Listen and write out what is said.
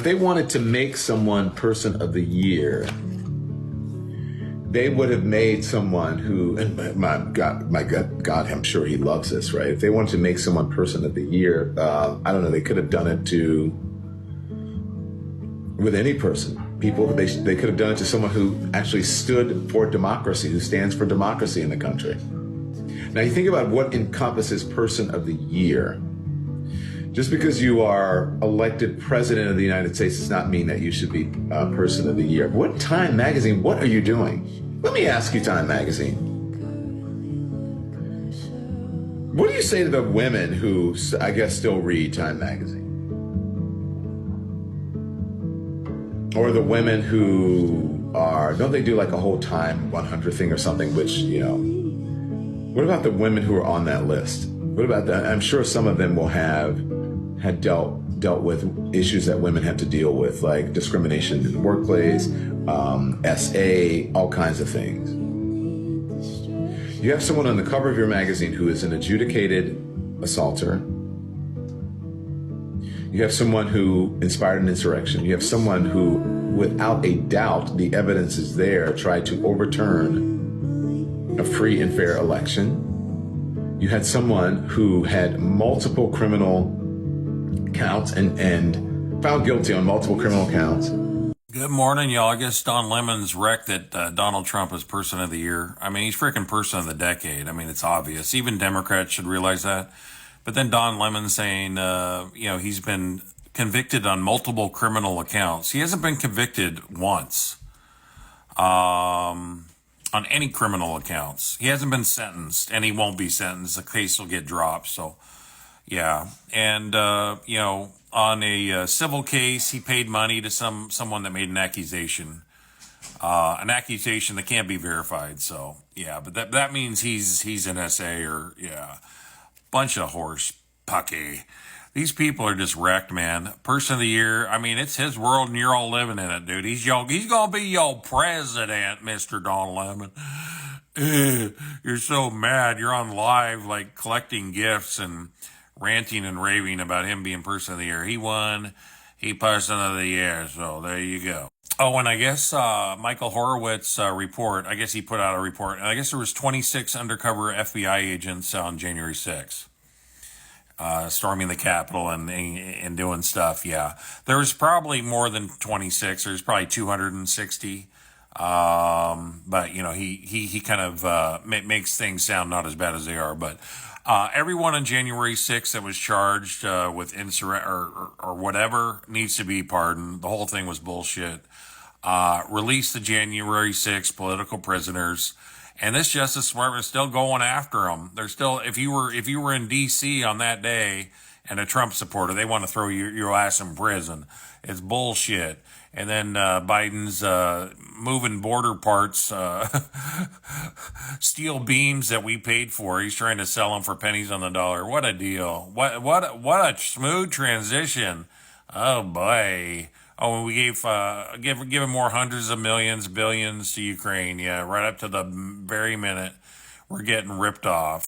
If they wanted to make someone person of the year, they would have made someone who, and my God, I'm sure he loves this, right? If they wanted to make someone person of the year, I don't know, they could have done it with any person. People, they could have done it to someone who actually stood for democracy, who stands for democracy in the country. Now you think about what encompasses person of the year. Just because you are elected president of the United States does not mean that you should be person of the year. What Time Magazine, what are you doing? Let me ask you, Time Magazine. What do you say to the women who, I guess, still read Time Magazine? Or the women who don't they do like a whole Time 100 thing or something, which, what about the women who are on that list? What about that? I'm sure some of them will had dealt with issues that women have to deal with, like discrimination in the workplace, SA, all kinds of things. You have someone on the cover of your magazine who is an adjudicated assaulter. You have someone who inspired an insurrection. You have someone who, without a doubt, the evidence is there, tried to overturn a free and fair election. You had someone who had multiple criminal counts and found guilty on multiple criminal counts. Good morning, y'all. I guess Don Lemon's wrecked that Donald Trump is person of the year. I mean, he's freaking person of the decade. I mean, it's obvious. Even Democrats should realize that. But then Don Lemon saying, he's been convicted on multiple criminal accounts. He hasn't been convicted once on any criminal accounts. He hasn't been sentenced, and he won't be sentenced. The case will get dropped. So, yeah. And, on a civil case, he paid money to someone that made an accusation that can't be verified. So, yeah. But that means he's an SA or, yeah. Bunch of horse pucky. These people are just wrecked, man. Person of the year. I mean, it's his world and you're all living in it, dude. He's gonna be your president, Mr. Don Lemon. You're so mad. You're on live, like, collecting gifts and ranting and raving about him being person of the year. He won. He person of the year. So there you go. Oh, and I guess Michael Horowitz report, I guess he put out a report, and I guess there was 26 undercover FBI agents on January 6th, storming the Capitol and doing stuff, yeah. There was probably more than 26. There's probably 260. But, he kind of makes things sound not as bad as they are. But everyone on January 6th that was charged with or whatever needs to be pardoned. The whole thing was bullshit. Release the January 6th political prisoners, and this Justice Department is still going after them. They're still, if you were in D.C. on that day and a Trump supporter, they want to throw your ass in prison. It's bullshit. And then Biden's moving border parts, steel beams that we paid for. He's trying to sell them for pennies on the dollar. What a deal! What a smooth transition. Oh boy. Oh, and we giving more hundreds of millions, billions to Ukraine. Yeah, right up to the very minute we're getting ripped off.